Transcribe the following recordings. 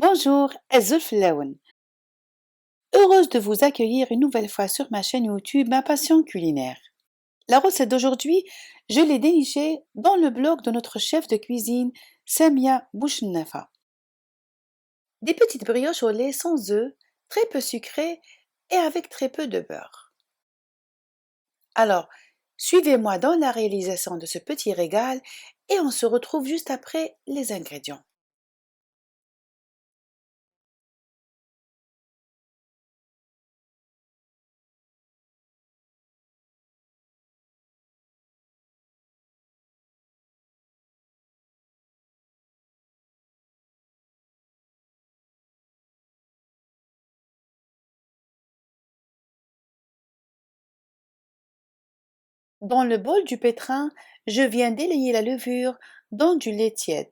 Bonjour, Azul Laoun. Heureuse de vous accueillir une nouvelle fois sur ma chaîne YouTube Ma Passion Culinaire. La recette d'aujourd'hui, je l'ai dénichée dans le blog de notre chef de cuisine, Samia Bouchnafa. Des petites brioches au lait sans œufs, très peu sucrées et avec très peu de beurre. Alors, suivez-moi dans la réalisation de ce petit régal et on se retrouve juste après les ingrédients. Dans le bol du pétrin, je viens d'élayer la levure dans du lait tiède.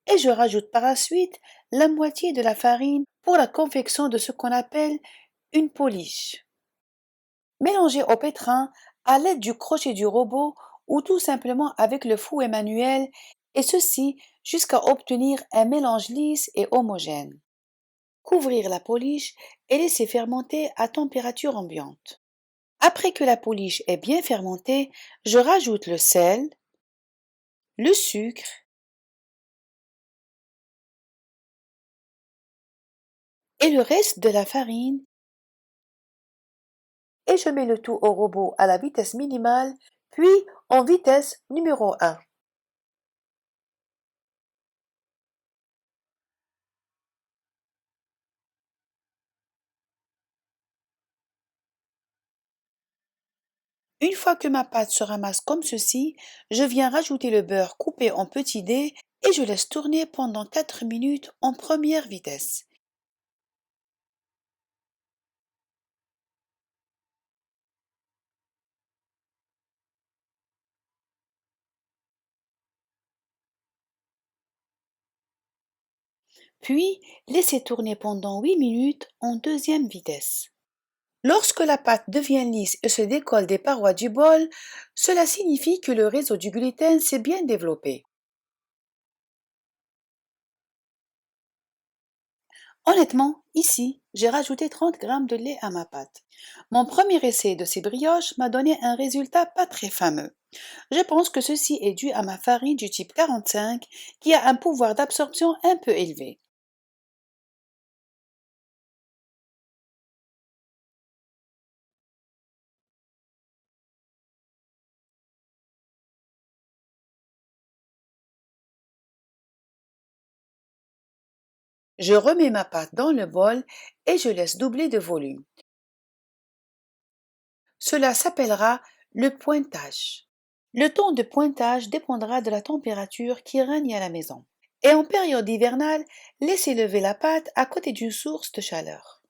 Et je rajoute par la suite la moitié de la farine pour la confection de ce qu'on appelle une poliche. Mélangez au pétrin à l'aide du crochet du robot ou tout simplement avec le fouet manuel et ceci jusqu'à obtenir un mélange lisse et homogène. Couvrir la poliche et laisser fermenter à température ambiante. Après que la poliche est bien fermentée, je rajoute le sel, le sucre et le reste de la farine et je mets le tout au robot à la vitesse minimale, puis en vitesse numéro 1. Une fois que ma pâte se ramasse comme ceci, je viens rajouter le beurre coupé en petits dés et je laisse tourner pendant 4 minutes en première vitesse. Puis, laissez tourner pendant 8 minutes en deuxième vitesse. Lorsque la pâte devient lisse et se décolle des parois du bol, cela signifie que le réseau du gluten s'est bien développé. Honnêtement, ici, j'ai rajouté 30 grammes de lait à ma pâte. Mon premier essai de ces brioches m'a donné un résultat pas très fameux. Je pense que ceci est dû à ma farine du type 45 qui a un pouvoir d'absorption un peu élevé. Je remets ma pâte dans le bol et je laisse doubler de volume. Cela s'appellera le pointage. Le temps de pointage dépendra de la température qui règne à la maison. Et en période hivernale, laissez lever la pâte à côté d'une source de chaleur.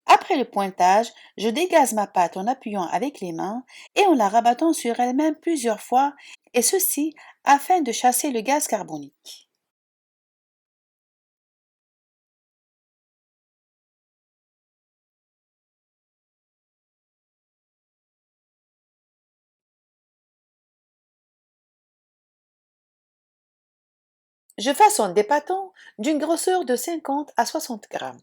Après le pointage, je dégaze ma pâte en appuyant avec les mains et en la rabattant sur elle-même plusieurs fois, et ceci afin de chasser le gaz carbonique. Je façonne des pâtons d'une grosseur de 50 à 60 grammes.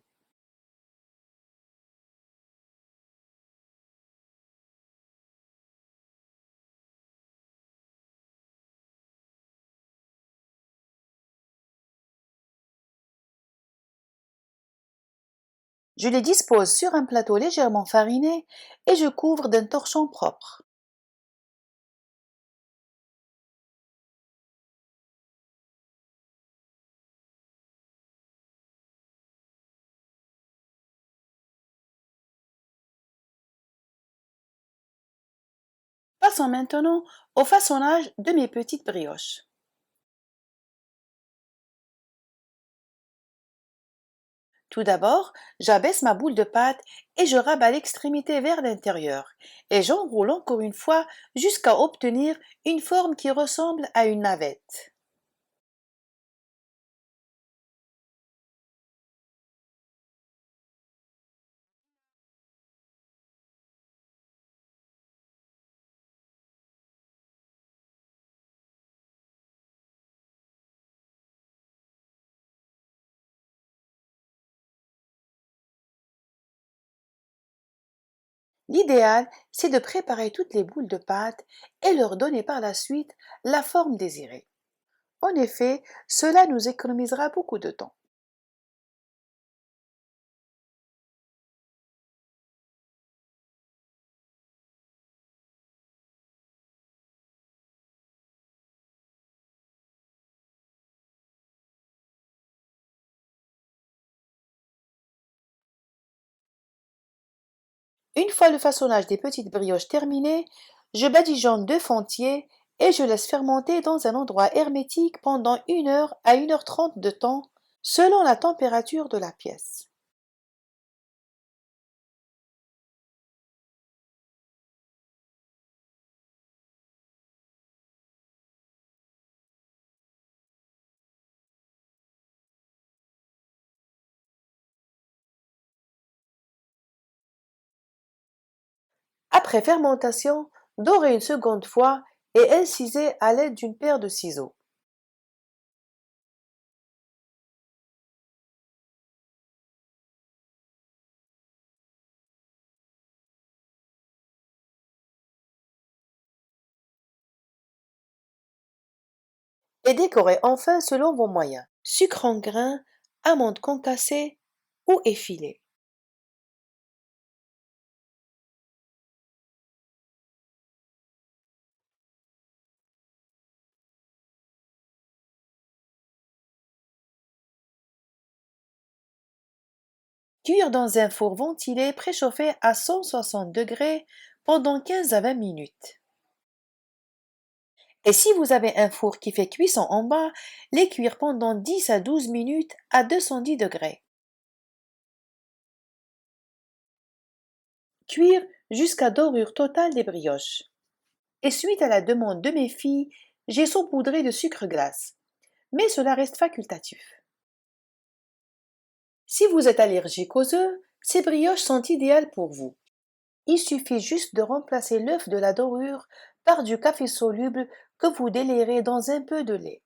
Je les dispose sur un plateau légèrement fariné et je couvre d'un torchon propre. Passons maintenant au façonnage de mes petites brioches. Tout d'abord, j'abaisse ma boule de pâte et je rabats l'extrémité vers l'intérieur et j'enroule encore une fois jusqu'à obtenir une forme qui ressemble à une navette. L'idéal, c'est de préparer toutes les boules de pâte et leur donner par la suite la forme désirée. En effet, cela nous économisera beaucoup de temps. Une fois le façonnage des petites brioches terminé, je badigeonne 2 entiers et je laisse fermenter dans un endroit hermétique pendant 1 heure à 1 h 30 de temps, selon la température de la pièce. Après fermentation, dorez une seconde fois et incisez à l'aide d'une paire de ciseaux. Et décorez enfin selon vos moyens. Sucre en grains, amandes concassées ou effilées. Cuire dans un four ventilé préchauffé à 160 degrés pendant 15 à 20 minutes. Et si vous avez un four qui fait cuisson en bas, les cuire pendant 10 à 12 minutes à 210 degrés. Cuire jusqu'à dorure totale des brioches. Et suite à la demande de mes filles, j'ai saupoudré de sucre glace. Mais cela reste facultatif. Si vous êtes allergique aux œufs, ces brioches sont idéales pour vous. Il suffit juste de remplacer l'œuf de la dorure par du café soluble que vous délirez dans un peu de lait.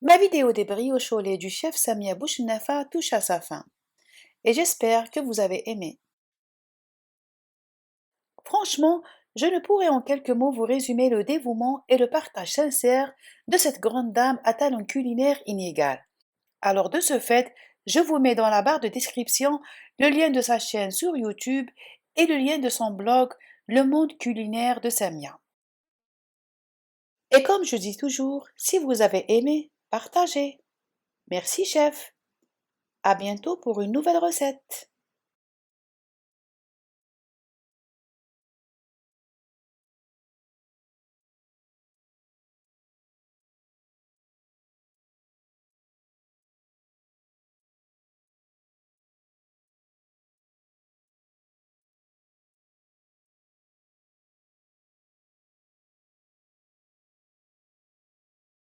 Ma vidéo des brioches au lait du chef Samia Bouchnafa touche à sa fin et j'espère que vous avez aimé. Franchement, je ne pourrais en quelques mots vous résumer le dévouement et le partage sincère de cette grande dame à talent culinaire inégal. Alors de ce fait, je vous mets dans la barre de description le lien de sa chaîne sur YouTube et le lien de son blog Le Monde culinaire de Samia. Et comme je dis toujours, si vous avez aimé, partagez. Merci chef. À bientôt pour une nouvelle recette.